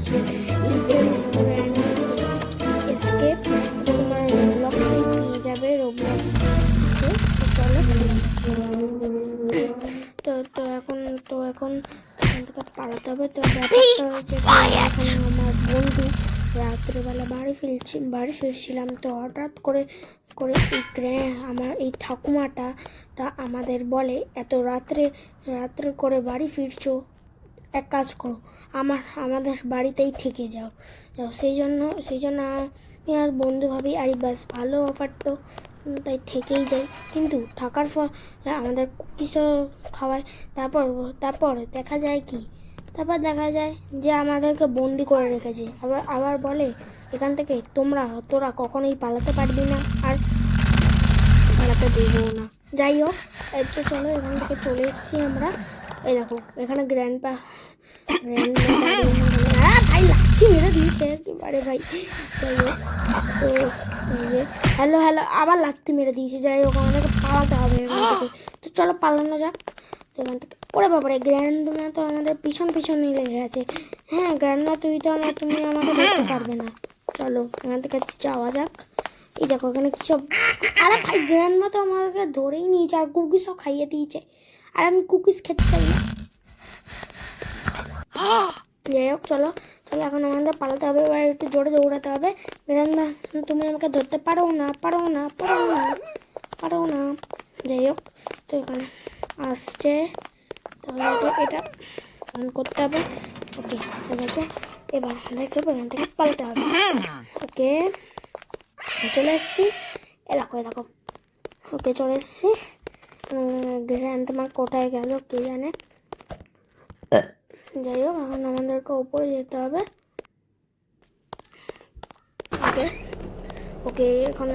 হচ্ছে event grand escape, তোমার রোবলক্সেই পেয়ে যাবে রোবলক্সে। চলো তো এখন এখান থেকে পালাতে হবে। তো ব্যাপারটা হচ্ছে এখন আমার বন্ধু রাত্রেবেলা বাড়ি ফিরছিলাম, তো হঠাৎ করে আমার এই ঠাকুমাটা আমাদের বলে, এত রাত্রে করে বাড়ি ফিরছো, এক কাজ করো, আমাদের বাড়িতেই থেকে যাও। সেই জন্য আমি আর বন্ধু ভাবি আরে ব্যাস ভালো অফার তো, তাই থেকেই যাই। কিন্তু থাকার পর আমাদের কুকিজও খাওয়ায়। তারপর দেখা যায় যে আমাদেরকে বন্দি করে রেখেছে। আবার বলে এখান থেকে তোরা কখনোই পালাতে পারবি না, আর পালাতে দেবো না। যাই হোক, তো চলো এখান থেকে চলে এসেছি আমরা। এই দেখো এখানে গ্র্যান্ডপা ভাই লাঠি মেরে দিয়েছে একেবারে ভাই। যাই হোক, তো হ্যালো আবার লাঠি মেরে দিয়েছে। যাই হোক, আমাদেরকে পালাতে হবে এখান থেকে। তো চলো পালানো যাক তো এখান থেকে। ওরে বাবারে, গ্র্যান্ডমা তো আমাদের পিছনেই লেগে আছে। হ্যাঁ গ্র্যান্ডমা, তুমি আমাকে ধরতে পারবে না। চলো এখান থেকে যাওয়া যাক। এই দেখো এখানে কি সব, আরে ভাই গ্র্যান্ডমা তো আমাদেরকে ধরেই নিয়েছে আর কুকিজও খাইয়ে দিয়েছে, আর আমি কুকিজ খেতে চাই না। যাই হোক, চলো এখন আমাদের পালাতে হবে। এবার একটু জোরে দৌড়াতে হবে। গ্র্যান্ডমা তুমি আমাকে ধরতে পারো না। যাই হোক, তো এখানে আসছে, তাহলে এটা অন করতে হবে। ওকে, ঠিক আছে, এবার আমাদেরকে এখান থেকে পালাতে হবে। ওকে, চলে এসেছি। এ দেখো ওকে চলে এসেছি। গ্র্যান্ডমা কোথায় গেল কে জানে। যাই হোক, এখন আমাদেরকে উপরে যেতে হবে। ওকে এখন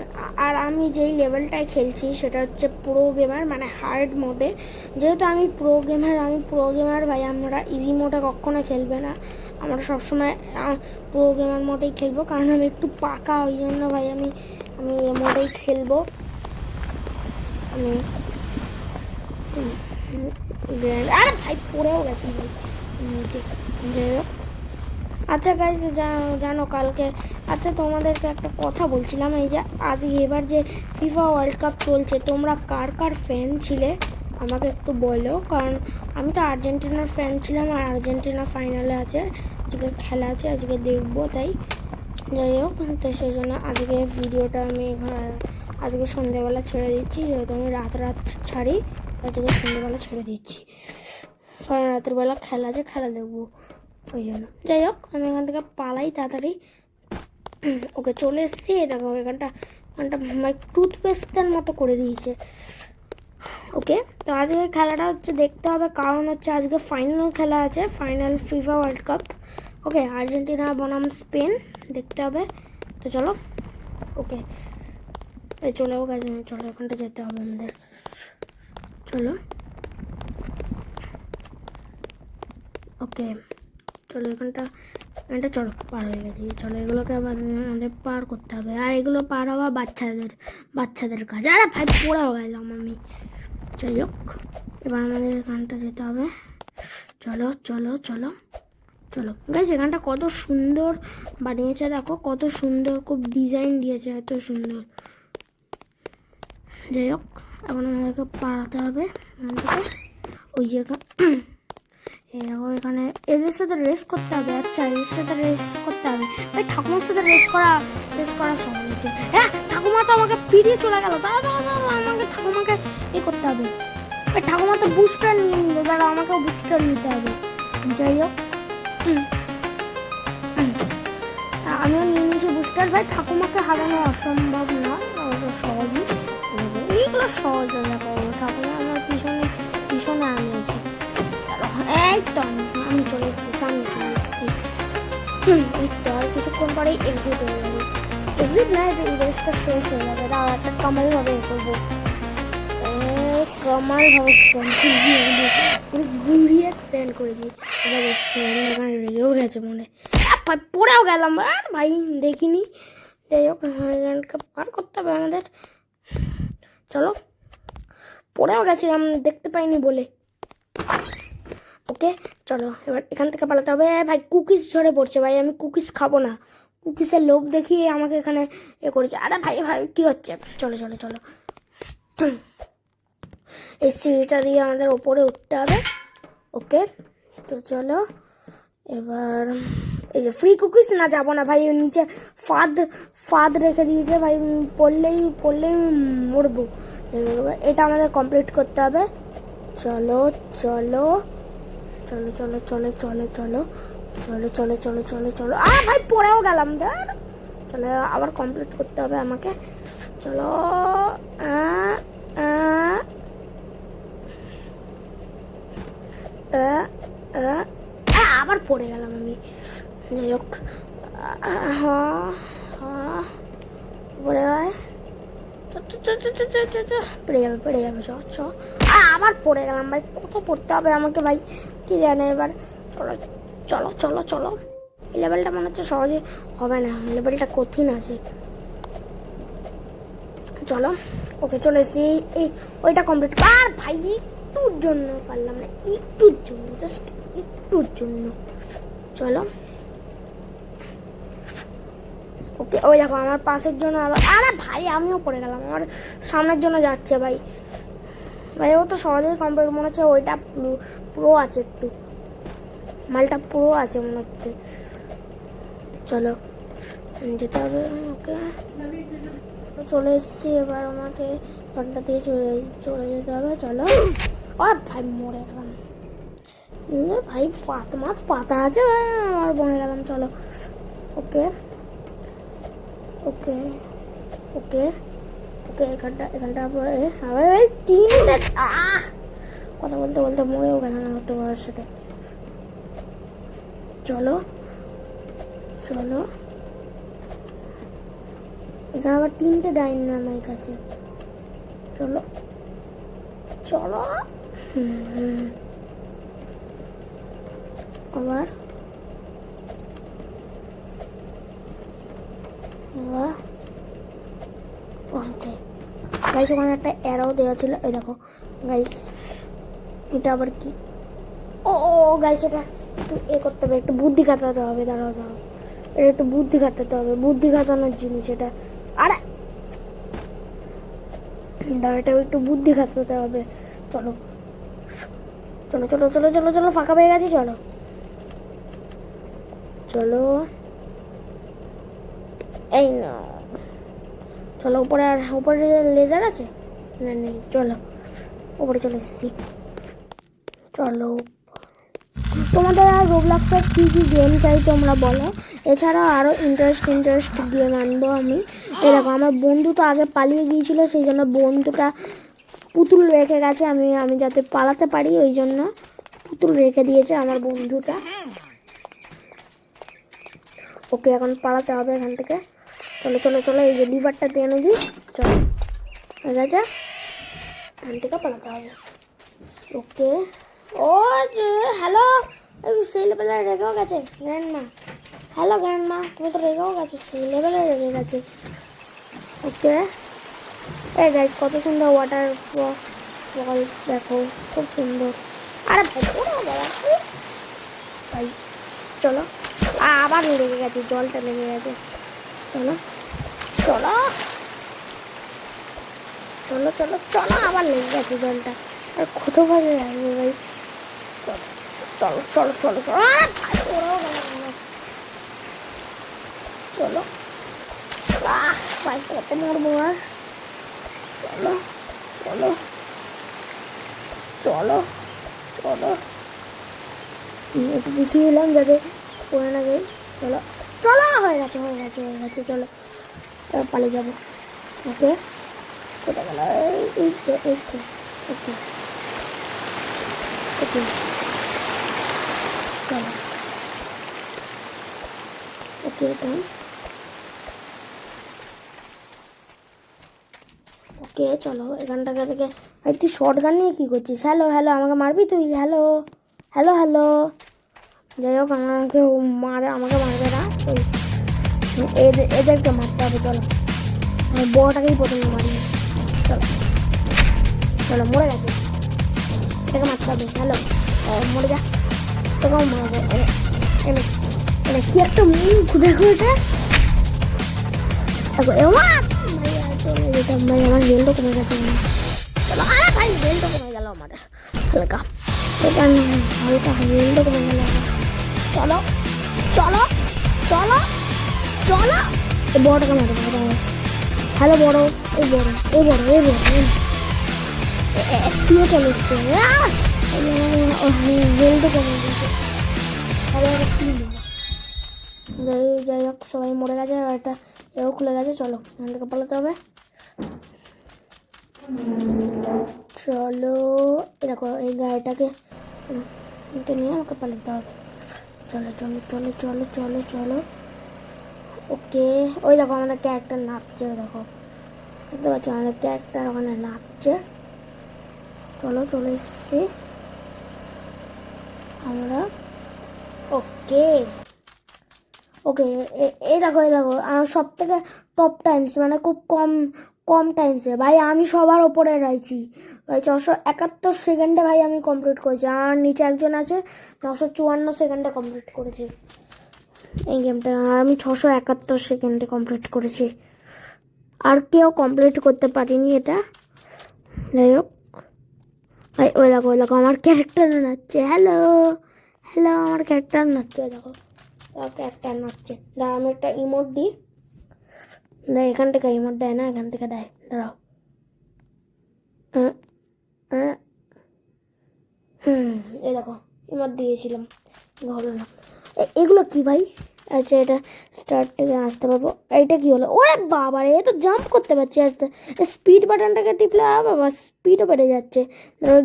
আর আমি যেই লেভেলটায় খেলছি সেটা হচ্ছে প্রো গেমার, মানে হার্ড মোডে। যেহেতু আমি প্রো গেমার ভাই, আমরা ইজি মোডে কখনো খেলবে না, আমরা সবসময় প্রো গেমার মোডেই খেলবো, কারণ আমি একটু পাকা, ওই জন্য ভাই আমি এ মোডেই খেলবো। আরে ভাই পড়েও গেছি ভাই। যাই হোক, আচ্ছা গাইজ, জানো কালকে, আচ্ছা তোমাদেরকে একটা কথা বলছিলাম, এই যে এবার যে ফিফা ওয়ার্ল্ড কাপ চলছে, তোমরা কার ফ্যান ছিলে আমাকে একটু বলো, কারণ আমি তো আর্জেন্টিনার ফ্যান ছিলাম, আর আর্জেন্টিনা ফাইনালে আছে, আজকে খেলা আছে, আজকে দেখবো। তাই যাই হোক, তো সেই জন্য আজকে ভিডিওটা আমি আজকে সন্ধ্যেবেলা ছেড়ে দিচ্ছি, যেহেতু আমি রাত ছাড়ি, আজকে সন্ধ্যেবেলা ছেড়ে দিচ্ছি, কারণ রাতের বেলা খেলা আছে, খেলা দেখবো ওই জন্য। যাই হোক, আমি এখান থেকে পালাই তাড়াতাড়ি। ওকে চলে এসেছি। দেখো এখানটা টুথপেস্টের মতো করে দিয়েছে। ওকে, তো আজকে খেলাটা হচ্ছে দেখতে হবে, কারণ হচ্ছে আজকে ফাইনাল খেলা আছে, ফাইনাল ফিফা ওয়ার্ল্ড কাপ। ওকে, আর্জেন্টিনা বনাম স্পেন দেখতে হবে। তো চলো, ওকে চলেও গেছে, চলো ওখানটা যেতে হবে আমাদের। চলো, ওকে চলো এখানটা চলো, পার হয়ে গেছি। চলো এগুলোকে আবার আমাদের পার করতে হবে, আর এগুলো পার হওয়া বাচ্চাদের কাজ। আরে ভাই পড়েও গেলাম আমি। যাই হোক, এবার আমাদের এখানটা যেতে হবে। চলো গাইস, এখানটা কত সুন্দর বানিয়েছে, দেখো কত সুন্দর, খুব ডিজাইন দিয়েছে, এত সুন্দর। যাই হোক, এখন আমাদেরকে পাড়াতে হবে ওই জায়গা। এরকম এখানে এদের সাথে রেস করতে হবে। আচ্ছা, এর সাথে রেস করতে হবে ভাই, ঠাকুমার সাথে রেস করা সহজ হচ্ছে। হ্যাঁ, ঠাকুমা তো আমাকে ফিরিয়ে চলে গেল। আমাকে ঠাকুমাকে করতে হবে ভাই, ঠাকুমা তো বুস্টার নিয়ে নিল, দাঁড়া আমাকেও বুস্টার নিতে হবে। যাই হোক, আমিও নিয়ে নিয়েছি বুস্টার। ভাই ঠাকুমাকে হারানো অসম্ভব না, সহজই, এইগুলো সহজ হয়ে যাবে। ঠাকুমা আমার পিছনে আনিয়েছে। এই তো আমি চলে এসেছি, সামনে চলে এসেছি। এই তো আর কিছুক্ষণ পরেই এক্সিট হয়ে যাবে। এক্সিট না, এই রেসটা শেষ হয়ে যাবে। আর একটা কামালভাবে করবো, ঘুরিয়ে স্ট্যান্ড করে দিই। এখানে রেগেও গেছে মনে, পড়েও গেলাম। আর ভাই দেখিনি। যাই হোক, পার করতে হবে আমাদের। চলো, পড়েও গেছিলাম, দেখতে পাইনি বলে। ওকে চলো এবার এখান থেকে পালাতে হবে। ভাই কুকিজ ঝরে পড়ছে ভাই, আমি কুকিজ খাবো না। কুকিজের লোভ দেখিয়ে আমাকে এখানে এ করেছে। আরে ভাই ভাই কী হচ্ছে? চলো চলো চলো, এই সিঁড়িটা দিয়ে আমাদের ওপরে উঠতে হবে। ওকে তো চলো এবার এই যে ফ্রি কুকিজ না, যাবো না ভাই, ওর নিচে ফাঁদ রেখে দিয়েছে ভাই, পড়লেই মরবো। এটা আমাদের কমপ্লিট করতে হবে। চলো চলো চলো চলো চলো চলো চলো চলো চলো চলো চলো চলো ভাই পড়েও গেলাম। চলো আবার কমপ্লিট করতে হবে আমাকে। চলো আবার পড়ে গেলাম আমি। যাই হোক পড়ে যায়, পেড়ে যাবে চ। আবার পড়ে গেলাম ভাই, কোথাও পড়তে হবে আমাকে ভাই, কি জানে এবার। চলো চলো চলো চলো, এই লেভেলটা মনে হচ্ছে সহজে হবে না, লেভেলটা কঠিন আছে। চলো ওকে চলে এসেছি, এই ওইটা কমপ্লিট। আর ভাই একটুর জন্য পারলাম না, একটুর জন্য, জাস্ট একটুর জন্য। চলো ওকে, ওই দেখো আমার পাশের জন্য আবার, আরে ভাই আমিও পড়ে গেলাম, আমার সামনের জন্য যাচ্ছে ভাই। ভাই ও তো সহজেই কমপ্লিট মনে হচ্ছে, ওইটা পুরো আছে, একটু মালটা পুরো আছে মনে হচ্ছে। চলো যেতে হবে ওকে, চলে এসেছি। এবার আমাকে ঘন্টা দিয়ে চলে যেতে হবে। চলো ও ভাই মরে গেলাম ভাই, মাছ পাতা আছে আমার বনে গেলাম। চলো ওকে ওকে ওকে ওকে, এখানটা ভাই তিনটে কথা বলতে বলতে মরেও গেলাম আমার তোমার সাথে। চলো চলো, এখানে আবার তিনটে ডাইনামাইট আছে। চলো চলো আবার গাইস, ওখানে একটা অ্যারো দেওয়া ছিল, এই দেখো গাইস, এটা আবার কি? ও গাইস, এটা একটু করতে হবে, একটু বুদ্ধি খাটাতে হবে। দাঁড়াও এটা একটু বুদ্ধি খাটাতে হবে, বুদ্ধি খাটানোর জিনিস এটা। আরে এটা একটু বুদ্ধি খাটাতে হবে। চলো চলো চলো চলো চলো চলো, ফাঁকা পেয়ে গেছি। চলো চলো এই না, চলো উপরে। আর উপরে লেজার আছে না? নেই। চলো উপরে চলে এসেছি। চলো তোমাদের আর রোবলক্সের কী কী গেম চাই তোমরা বলো, এছাড়া আরও ইন্টারেস্ট গেম আনবো আমি। এরকম আমার বন্ধু তো আগে পালিয়ে গিয়েছিলো, সেই জন্য বন্ধুটা পুতুল রেখে গেছে, আমি যাতে পালাতে পারি ওই জন্য পুতুল রেখে দিয়েছে আমার বন্ধুটা। ওকে এখন পালাতে হবে এখান থেকে। চলো চলো চলো, এই যে লিভারটা দিয়ে দিই। চলো হয়ে গেছে, এখান থেকে পালাতে হবে। ওকে ও হ্যালো, সেই লেভেলে রেগেও গেছে গ্র্যান্ডমা। হ্যালো গ্র্যান্ডমা, তুমি তো রেগেও গেছো, সেই লেভেলে রেগে গেছে। ওকে এই গাইস, কত সুন্দর ওয়াটার ফলস দেখো, খুব সুন্দর। আরে ভাই ভাই চলো, আবার লেগে গেছে, জলটা লেগে গেছে। চলো চলো চলো চলো চলো, আবার লেগে গেছে জলটা, আর কত বাজে আসবে ভাই। চলো চলো চলো চলো, চলো ভাই কত মরবো আর। চলো চলো চলো চলো, একটু পিছিয়ে এলাম যাতে পড়ে না যাই। চলো চলো, হয়ে গেছে হয়ে গেছে হয়ে গেছে। চলো এবার পালিয়ে যাবো। ওকে কোথায় গেল? এই তো ওকে ওকে চলো ওকে ওকে চলো এখানটা থেকে। ভাই তুই শর্ট গান নিয়ে কী করছিস? হ্যালো হ্যালো, আমাকে মারবি তুই? হ্যালো হ্যালো হ্যালো, যাই হোক আমাকে মারবে না, ওই এদেরকে মারতে হবে। চলো আমি বড়টাকেই প্রথমে মারি। চলো চলো, মরে গেছে, এটাকে মারতে হবে। হ্যালো মরে যা। তোকেও মারবো। এনে এনে কি একটা মুখ দেখো এটা, দেখো এবার ভাই চলে যেতাম ভাই, আমার হেলটা কমে গেছে। চলো আরে ভাই হেলটা কমে গেল আমার হালকা, এটা হালকা হেলটা কমে গেল। চলো চলো চলো চলো, এই বড়টাকে মারো মারো। হ্যালো বড়, এই বড় এই বড় এই বড় একটুও চলে এসছে, হেলটা কমে গেছে। যাই হোক সবাই মরে গেছে, আর একটা এও খুলে গেছে। চলো এখান থেকে পালাতে হবে। চলো দেখো এই গাড়িটাকে নিয়ে আমাকে পালাতে হবে। চলো চলো চলো চলো চলো চলো। ওকে ওই দেখো আমাদের ক্যারেক্টার নাচছে, দেখো দেখতে পাচ্ছ আমাদের ক্যারেক্টার ওখানে নাচছে। চলো চলে এসছি আমরা। ওকে ওকে এই দেখো আমার সব থেকে টপ টাইমস, মানে খুব কম কম টাইমসে ভাই আমি সবার ওপরে রয়েছি ভাই। 971 সেকেন্ডে ভাই আমি কমপ্লিট করেছি। আর নিচে একজন আছে 954 সেকেন্ডে কমপ্লিট করেছি এই গেমটা, আর আমি 671 সেকেন্ডে কমপ্লিট করেছি। আর কেউ কমপ্লিট করতে পারিনি এটা। যাই হোক ভাই ওই দেখো আমার ক্যারেক্টার নাচছে। হ্যালো হ্যালো, আমার ক্যারেক্টার নাচছে, দেখো ক্যারেক্টার নাচছে। দাঁড়া আমি একটা ইমোট দিই, এখান থেকে ইমোট দেয় না, এখান থেকে দেয়, দাঁড়াও। এই দেখো ইমোট দিয়েছিলাম, হলো না। এগুলো কি ভাই? আচ্ছা এটা স্টার্ট থেকে আসতে পারবো। এইটা কি হলো? ওরে বাবা রে, তো জাম্প করতে পারছি আস্তে। স্পিড বাটনটাকে টিপলে বাবা স্পিডও বেড়ে যাচ্ছে।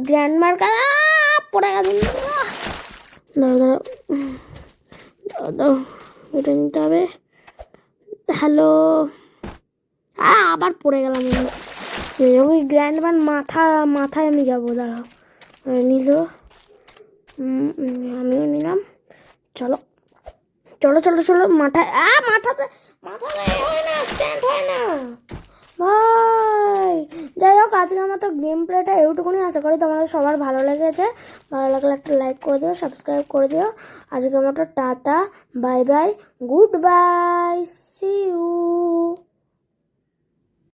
গ্র্যান্ড মার্ক পড়ে গেছে। দাঁড়াও দাঁড়াও এটা নিতে হবে। হ্যালো আবার পড়ে গেলাম। ওই গ্র্যান্ড ম্যান মাথায় আমি যাবো, দাঁড়াও নিল, আমিও নিলাম। চলো চলো চলো চলো মাথায় মাথাতে হয় না, স্ট্যান্ড হয় না ভাই। যাই হোক আজকে আমার তো গেম প্লেটা এইটুকুনি। আশা করি তোমাদের সবার ভালো লেগেছে। ভালো লাগলে একটা লাইক করে দিও, সাবস্ক্রাইব করে দিও। আজকে আমার তো tata, bye bye, goodbye, see you.